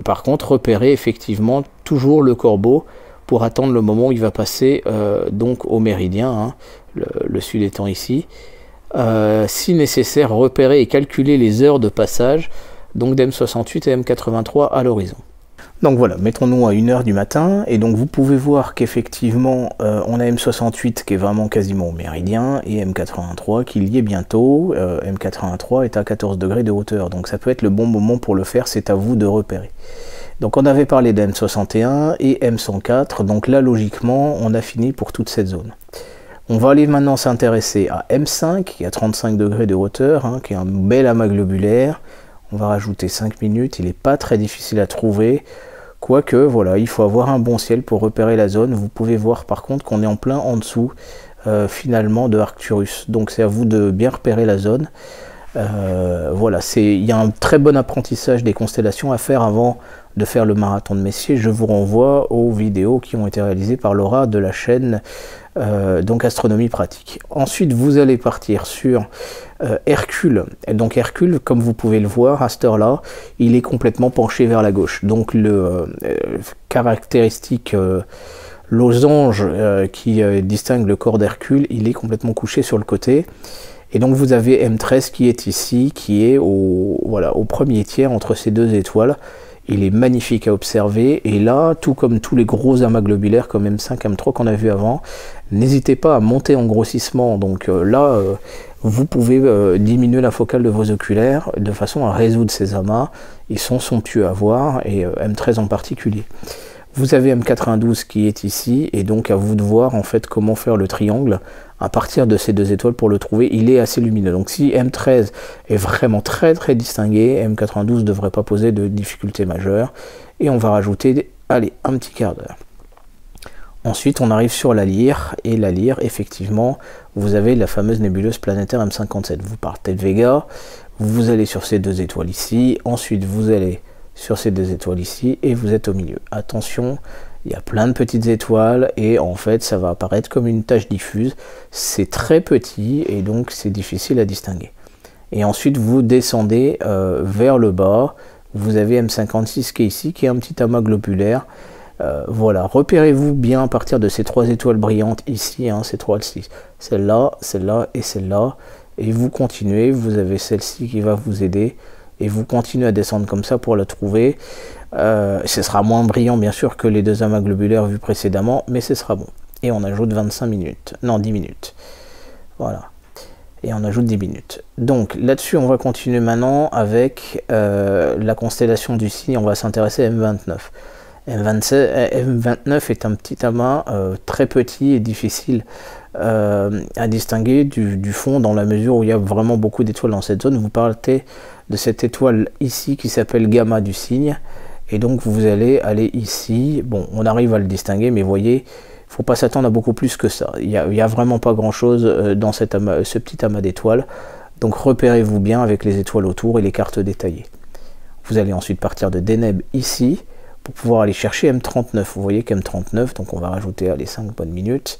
Par contre, repérez effectivement toujours le corbeau pour attendre le moment où il va passer donc au méridien, hein, le sud étant ici. Si nécessaire, repérer et calculer les heures de passage donc d'M68 et M83 à l'horizon. Donc voilà, mettons-nous à 1 h du matin, et donc vous pouvez voir qu'effectivement on a M68 qui est vraiment quasiment au méridien, et M83 qui y est bientôt. M83 est à 14 degrés de hauteur, donc ça peut être le bon moment pour le faire, c'est à vous de repérer. Donc on avait parlé de M61 et M104, donc là logiquement on a fini pour toute cette zone. On va aller maintenant s'intéresser à M5 qui est à 35 degrés de hauteur, hein, qui est un bel amas globulaire. On va rajouter 5 minutes, il n'est pas très difficile à trouver, quoique voilà, il faut avoir un bon ciel pour repérer la zone. Vous pouvez voir par contre qu'on est en plein en dessous finalement de Arcturus, donc c'est à vous de bien repérer la zone. Voilà, il y a un très bon apprentissage des constellations à faire avant de faire le marathon de Messier. Je vous renvoie aux vidéos qui ont été réalisées par Laura de la chaîne donc Astronomie Pratique. Ensuite, vous allez partir sur Hercule. Donc Hercule, comme vous pouvez le voir, à cette heure-là, il est complètement penché vers la gauche. Donc le caractéristique losange qui distingue le corps d'Hercule, il est complètement couché sur le côté. Et donc vous avez M13 qui est ici, qui est au premier tiers entre ces deux étoiles. Il est magnifique à observer. Et là, tout comme tous les gros amas globulaires comme M5, M3 qu'on a vu avant, n'hésitez pas à monter en grossissement. Donc là, vous pouvez diminuer la focale de vos oculaires de façon à résoudre ces amas. Ils sont somptueux à voir, et M13 en particulier. Vous avez M92 qui est ici, et donc à vous de voir en fait comment faire le triangle à partir de ces deux étoiles pour le trouver. Il est assez lumineux, donc si M13 est vraiment très distingué, M92 ne devrait pas poser de difficulté majeure, et on va rajouter, allez, un petit quart d'heure. Ensuite on arrive sur la Lyre, et la Lyre, effectivement, vous avez la fameuse nébuleuse planétaire M57. Vous partez de Vega, vous allez sur ces deux étoiles ici, ensuite vous allez sur ces deux étoiles ici, et vous êtes au milieu. Attention, il y a plein de petites étoiles, et en fait ça va apparaître comme une tache diffuse. C'est très petit, et donc c'est difficile à distinguer. Et ensuite vous descendez vers le bas, vous avez M56 qui est ici, qui est un petit amas globulaire. Voilà, repérez-vous bien à partir de ces trois étoiles brillantes ici, hein, ces trois, celle-là, celle-là et celle-là, et vous continuez, vous avez celle-ci qui va vous aider, et vous continuez à descendre comme ça pour la trouver. Ce sera moins brillant bien sûr que les deux amas globulaires vus précédemment, mais ce sera bon. Et on ajoute 25 minutes, non 10 minutes. Voilà. Et on ajoute 10 minutes. Donc là-dessus, on va continuer maintenant avec la constellation du Cygne. On va s'intéresser à M29. M29 est un petit amas très petit et difficile à distinguer du fond, dans la mesure où il y a vraiment beaucoup d'étoiles dans cette zone. Vous partez de cette étoile ici qui s'appelle Gamma du Cygne, et donc vous allez aller ici. Bon, on arrive à le distinguer, mais vous voyez, il ne faut pas s'attendre à beaucoup plus que ça. Il n'y a vraiment pas grand chose dans ce petit amas d'étoiles, donc repérez-vous bien avec les étoiles autour et les cartes détaillées. Vous allez ensuite partir de Deneb ici pour pouvoir aller chercher M39. Vous voyez qu'M39, donc on va rajouter les 5 bonnes minutes.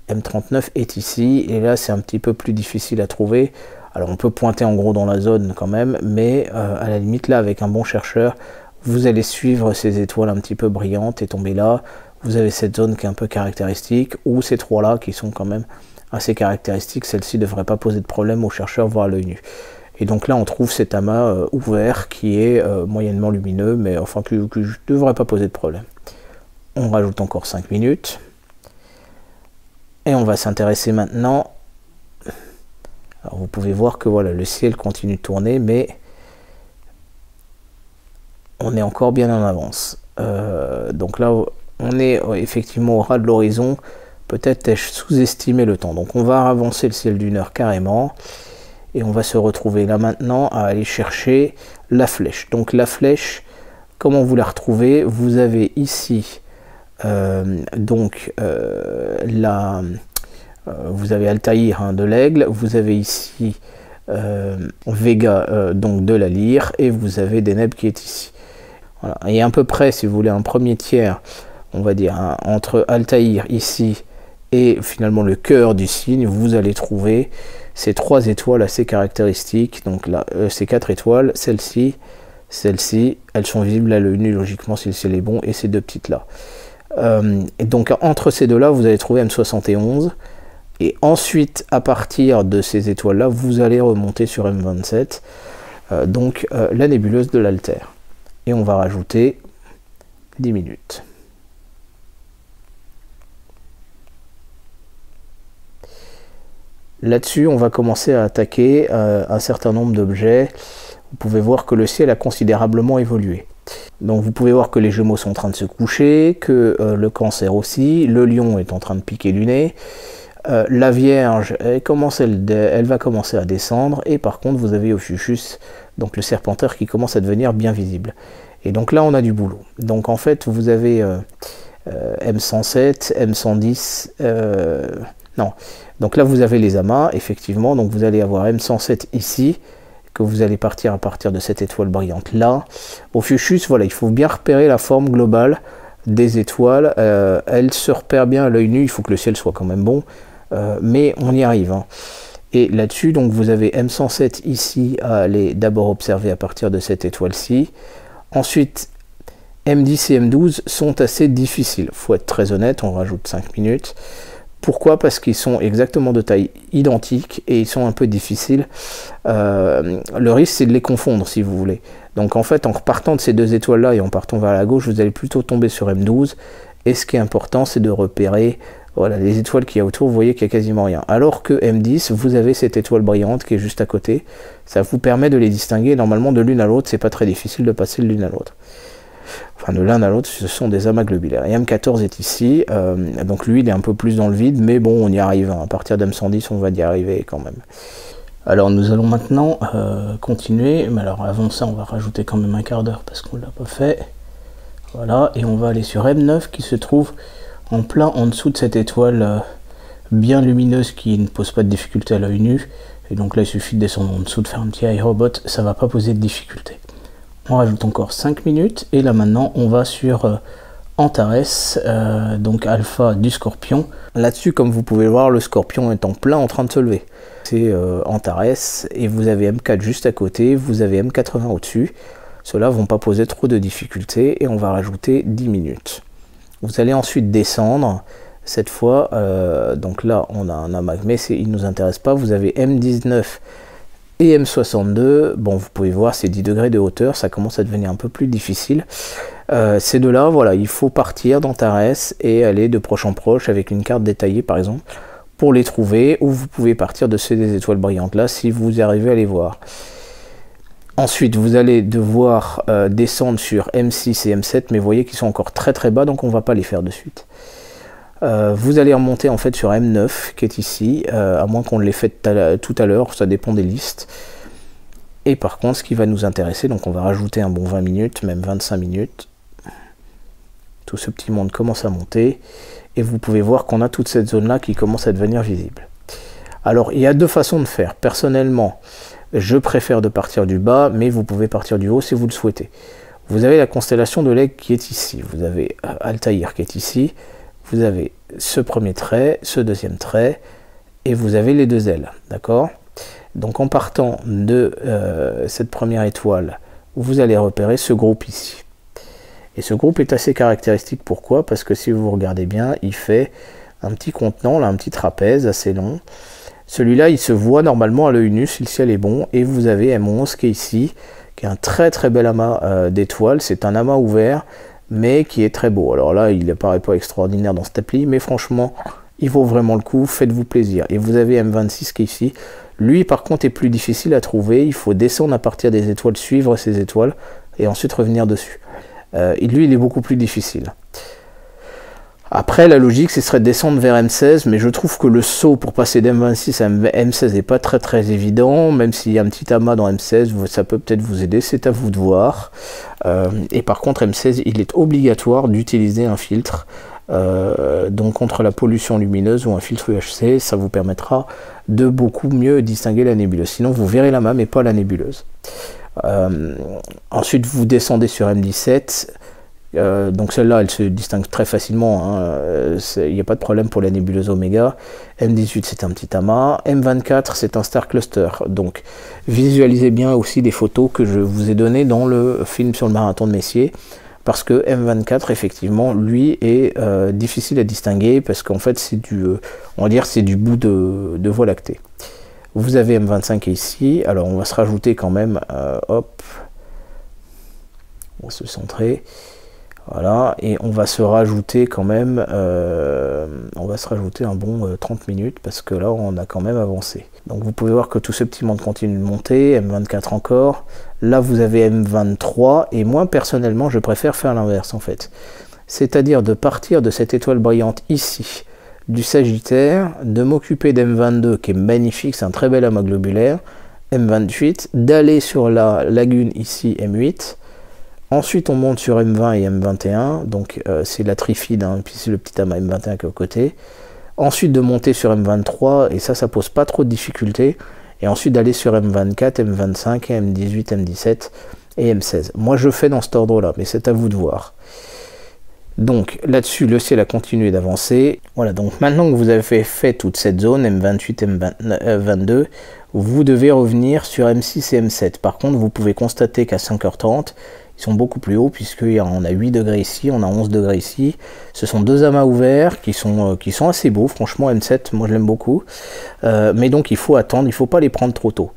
M39 est ici, et là c'est un petit peu plus difficile à trouver. Alors on peut pointer en gros dans la zone quand même, mais à la limite là, avec un bon chercheur, vous allez suivre ces étoiles un petit peu brillantes et tomber là. Vous avez cette zone qui est un peu caractéristique, ou ces trois là qui sont quand même assez caractéristiques. Celle-ci ne devrait pas poser de problème au chercheur, voire à l'œil nu. Et donc là on trouve cet amas ouvert qui est moyennement lumineux, mais enfin qui ne devrait pas poser de problème. On rajoute encore 5 minutes. Et on va s'intéresser maintenant. Alors vous pouvez voir que voilà, le ciel continue de tourner, mais on est encore bien en avance. Donc là, on est effectivement au ras de l'horizon. Peut-être ai-je sous-estimé le temps. Donc on va avancer le ciel d'une heure carrément. Et on va se retrouver là maintenant à aller chercher la flèche. Donc la flèche, comment vous la retrouvez? Vous avez ici vous avez Altaïr de l'Aigle, vous avez ici Vega donc de la Lyre, et vous avez Deneb qui est ici. Voilà. Et à peu près, si vous voulez, un premier tiers, on va dire, hein, entre Altaïr ici et finalement le cœur du Cygne, vous allez trouver ces trois étoiles assez caractéristiques. Donc là, ces quatre étoiles, celle-ci, elles sont visibles à l'œil nu logiquement si le ciel est bon, et ces deux petites là. Et donc entre ces deux là, vous allez trouver M71. Et ensuite, à partir de ces étoiles-là, vous allez remonter sur M27, donc la nébuleuse de l'Alter. Et on va rajouter 10 minutes. Là-dessus, on va commencer à attaquer un certain nombre d'objets. Vous pouvez voir que le ciel a considérablement évolué. Donc vous pouvez voir que les Gémeaux sont en train de se coucher, que le Cancer aussi, le Lion est en train de piquer du nez. La Vierge, elle va commencer à descendre, et par contre vous avez Ophiuchus, donc le Serpentaire, qui commence à devenir bien visible. Et donc là on a du boulot. Donc en fait vous avez M107, M110, non. Donc là vous avez les amas, effectivement, donc vous allez avoir M107 ici, que vous allez partir à partir de cette étoile brillante là. Ophiuchus, voilà, il faut bien repérer la forme globale des étoiles. Elle se repère bien à l'œil nu, il faut que le ciel soit quand même bon. Mais on y arrive, hein. Et là-dessus, donc vous avez M107 ici à aller d'abord observer à partir de cette étoile-ci. Ensuite, M10 et M12 sont assez difficiles, faut être très honnête, on rajoute 5 minutes, Pourquoi? Parce qu'ils sont exactement de taille identique et ils sont un peu difficiles. Le risque, c'est de les confondre, si vous voulez. Donc en fait, en repartant de ces deux étoiles-là et en partant vers la gauche, vous allez plutôt tomber sur M12. Et ce qui est important, c'est de repérer voilà, les étoiles qu'il y a autour. Vous voyez qu'il n'y a quasiment rien. Alors que M10, vous avez cette étoile brillante qui est juste à côté. Ça vous permet de les distinguer. Normalement, de l'une à l'autre, c'est pas très difficile de passer de l'une à l'autre. Enfin, de l'un à l'autre, ce sont des amas globulaires. Et M14 est ici, donc lui, il est un peu plus dans le vide, mais bon, on y arrive. Hein. À partir d'M110, on va y arriver quand même. Alors, nous allons maintenant continuer. Mais alors, avant ça, on va rajouter quand même un quart d'heure parce qu'on ne l'a pas fait. Voilà, et on va aller sur M9 qui se trouve en plein en dessous de cette étoile bien lumineuse qui ne pose pas de difficulté à l'œil nu. Et donc là, il suffit de descendre en dessous, de faire un petit iRobot, ça ne va pas poser de difficulté. On rajoute encore 5 minutes et là maintenant on va sur Antares, donc alpha du Scorpion. Là-dessus, comme vous pouvez le voir, le Scorpion est en plein en train de se lever. C'est Antares et vous avez M4 juste à côté, vous avez M80 au-dessus. Ceux-là vont pas poser trop de difficultés et on va rajouter 10 minutes. Vous allez ensuite descendre. Cette fois, donc là on a un amas, mais il ne nous intéresse pas. Vous avez M19 et M62, bon vous pouvez voir c'est 10 degrés de hauteur, ça commence à devenir un peu plus difficile. Ces deux-là, voilà, il faut partir d'Antares et aller de proche en proche avec une carte détaillée par exemple, pour les trouver, ou vous pouvez partir de ces des étoiles brillantes là si vous arrivez à les voir. Ensuite, vous allez devoir descendre sur M6 et M7, mais vous voyez qu'ils sont encore très très bas, donc on ne va pas les faire de suite. Vous allez remonter en fait sur M9 qui est ici, à moins qu'on l'ait fait tout à l'heure, ça dépend des listes. Et par contre, ce qui va nous intéresser, donc on va rajouter un bon 20 minutes, même 25 minutes. Tout ce petit monde commence à monter, et vous pouvez voir qu'on a toute cette zone-là qui commence à devenir visible. Alors, il y a deux façons de faire. Personnellement, je préfère de partir du bas, mais vous pouvez partir du haut si vous le souhaitez. Vous avez la constellation de l'Aigle qui est ici, vous avez Altaïr qui est ici, vous avez ce premier trait, ce deuxième trait, et vous avez les deux ailes, d'accord? Donc en partant de cette première étoile, vous allez repérer ce groupe ici. Et ce groupe est assez caractéristique, pourquoi? Parce que si vous regardez bien, il fait un petit contenant, là, un petit trapèze assez long. Celui-là, il se voit normalement à l'œil nu si le ciel est bon, et vous avez M11 qui est ici, qui est un très très bel amas d'étoiles. C'est un amas ouvert, mais qui est très beau. Alors là, il ne paraît pas extraordinaire dans cette appli, mais franchement, il vaut vraiment le coup, faites-vous plaisir. Et vous avez M26 qui est ici. Lui, par contre, est plus difficile à trouver. Il faut descendre à partir des étoiles, suivre ces étoiles, et ensuite revenir dessus. Et lui, il est beaucoup plus difficile. Après, la logique, ce serait de descendre vers M16, mais je trouve que le saut pour passer d'M26 à M16 n'est pas très très évident, même s'il y a un petit amas dans M16, ça peut peut-être vous aider, c'est à vous de voir. Et par contre, M16, il est obligatoire d'utiliser un filtre, donc contre la pollution lumineuse ou un filtre UHC, ça vous permettra de beaucoup mieux distinguer la nébuleuse. Sinon, vous verrez l'amas, mais pas la nébuleuse. Ensuite, vous descendez sur M17. Donc celle-là, elle se distingue très facilement, il n'y a pas de problème pour la nébuleuse Oméga. M18, c'est un petit amas. M24, c'est un star cluster. Donc visualisez bien aussi les photos que je vous ai données dans le film sur le marathon de Messier, parce que M24, effectivement, lui est difficile à distinguer, parce qu'en fait, c'est du, on va dire, c'est du bout de Voie lactée. Vous avez M25 qui est ici. Alors on va se rajouter quand même, hop, on va se centrer. Voilà, et on va se rajouter quand même, on va se rajouter un bon 30 minutes, parce que là, on a quand même avancé. Donc vous pouvez voir que tout ce petit monde continue de monter, M24 encore. Là, vous avez M23, et moi, personnellement, je préfère faire l'inverse, en fait. C'est-à-dire de partir de cette étoile brillante ici, du Sagittaire, de m'occuper d'M22, qui est magnifique, c'est un très bel amas globulaire, M28, d'aller sur la lagune ici, M8, ensuite on monte sur M20 et M21, donc c'est la trifide, hein, puis c'est le petit amas M21 qui est au côté. Ensuite de monter sur M23, et ça pose pas trop de difficultés. Et ensuite d'aller sur M24, M25, M18, M17 et M16. Moi je fais dans cet ordre-là, mais c'est à vous de voir. Donc là-dessus, le ciel a continué d'avancer. Voilà, donc maintenant que vous avez fait toute cette zone, M28, M22, vous devez revenir sur M6 et M7. Par contre, vous pouvez constater qu'à 5h30, Ils sont beaucoup plus hauts puisqu'on a 8 degrés ici, on a 11 degrés ici. Ce sont deux amas ouverts qui sont assez beaux, franchement M7, moi je l'aime beaucoup. Mais donc il faut attendre, il ne faut pas les prendre trop tôt.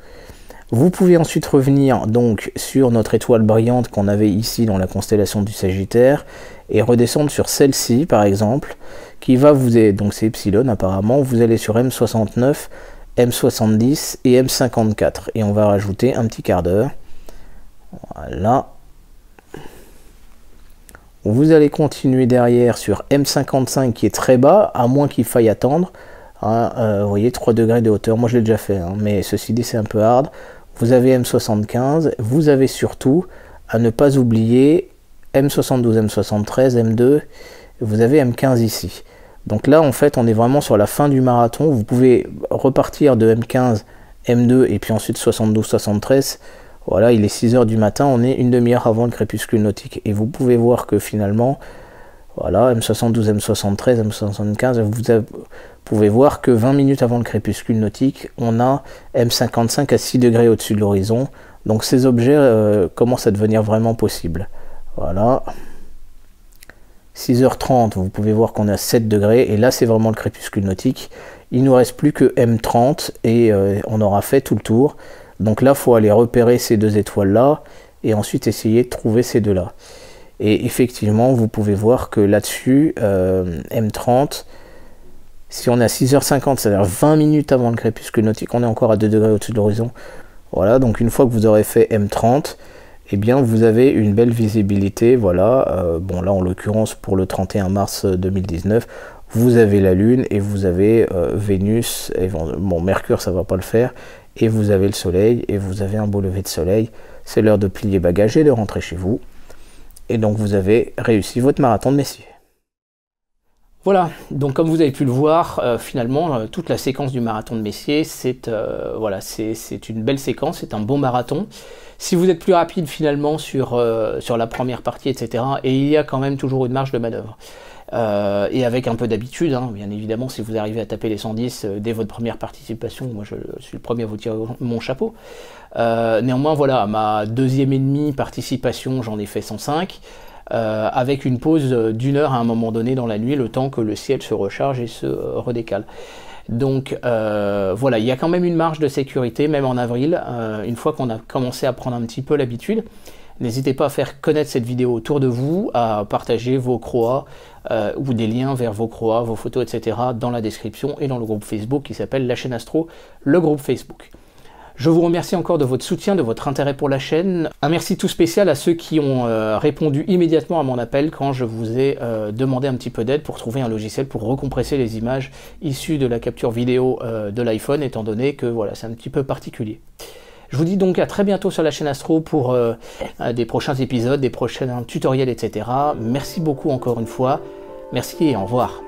Vous pouvez ensuite revenir donc sur notre étoile brillante qu'on avait ici dans la constellation du Sagittaire et redescendre sur celle-ci par exemple, qui va vous aider, donc c'est Epsilon apparemment, vous allez sur M69, M70 et M54 et on va rajouter un petit quart d'heure. Voilà. Vous allez continuer derrière sur M55 qui est très bas, à moins qu'il faille attendre. Vous voyez, 3 degrés de hauteur, moi je l'ai déjà fait, hein, mais ceci dit c'est un peu hard. Vous avez M75, vous avez surtout à ne pas oublier M72, M73, M2, vous avez M15 ici. Donc là en fait on est vraiment sur la fin du marathon, vous pouvez repartir de M15, M2 et puis ensuite 72, 73. Voilà, il est 6 h du matin, on est une demi-heure avant le crépuscule nautique. Et vous pouvez voir que finalement, voilà, M72, M73, M75, vous pouvez voir que 20 minutes avant le crépuscule nautique, on a M55 à 6 degrés au-dessus de l'horizon. Donc ces objets commencent à devenir vraiment possibles. Voilà. 6 h 30, vous pouvez voir qu'on est à 7 degrés. Et là, c'est vraiment le crépuscule nautique. Il ne nous reste plus que M30 et on aura fait tout le tour. Donc là, il faut aller repérer ces deux étoiles-là et ensuite essayer de trouver ces deux-là. Et effectivement, vous pouvez voir que là-dessus, M30, si on est à 6 h 50, c'est-à-dire 20 minutes avant le crépuscule nautique, on est encore à 2 degrés au-dessus de l'horizon. Voilà, donc une fois que vous aurez fait M30, eh bien, vous avez une belle visibilité. Voilà, bon là, en l'occurrence, pour le 31 mars 2019, vous avez la Lune et vous avez Vénus, et bon, Mercure, ça ne va pas le faire. Et vous avez le soleil, et vous avez un beau lever de soleil. C'est l'heure de plier bagages et de rentrer chez vous. Et donc vous avez réussi votre marathon de Messier. Voilà, donc comme vous avez pu le voir, finalement, toute la séquence du marathon de Messier, c'est voilà, c'est une belle séquence, c'est un bon marathon. Si vous êtes plus rapide finalement sur la première partie, etc., et il y a quand même toujours une marge de manœuvre. Et avec un peu d'habitude, hein, bien évidemment, si vous arrivez à taper les 110 dès votre première participation, moi je suis le premier à vous tirer mon chapeau. Néanmoins, voilà, ma deuxième et demie participation, j'en ai fait 105, avec une pause d'1 heure à un moment donné dans la nuit, le temps que le ciel se recharge et se redécale. Donc voilà, il y a quand même une marge de sécurité, même en avril, une fois qu'on a commencé à prendre un petit peu l'habitude. N'hésitez pas à faire connaître cette vidéo autour de vous, à partager vos croix ou des liens vers vos croix, vos photos, etc. dans la description et dans le groupe Facebook qui s'appelle La Chaîne Astro, le groupe Facebook. Je vous remercie encore de votre soutien, de votre intérêt pour la chaîne. Un merci tout spécial à ceux qui ont répondu immédiatement à mon appel quand je vous ai demandé un petit peu d'aide pour trouver un logiciel pour recompresser les images issues de la capture vidéo de l'iPhone, étant donné que voilà, c'est un petit peu particulier. Je vous dis donc à très bientôt sur la chaîne Astro pour des prochains épisodes, des prochains tutoriels, etc. Merci beaucoup encore une fois. Merci et au revoir.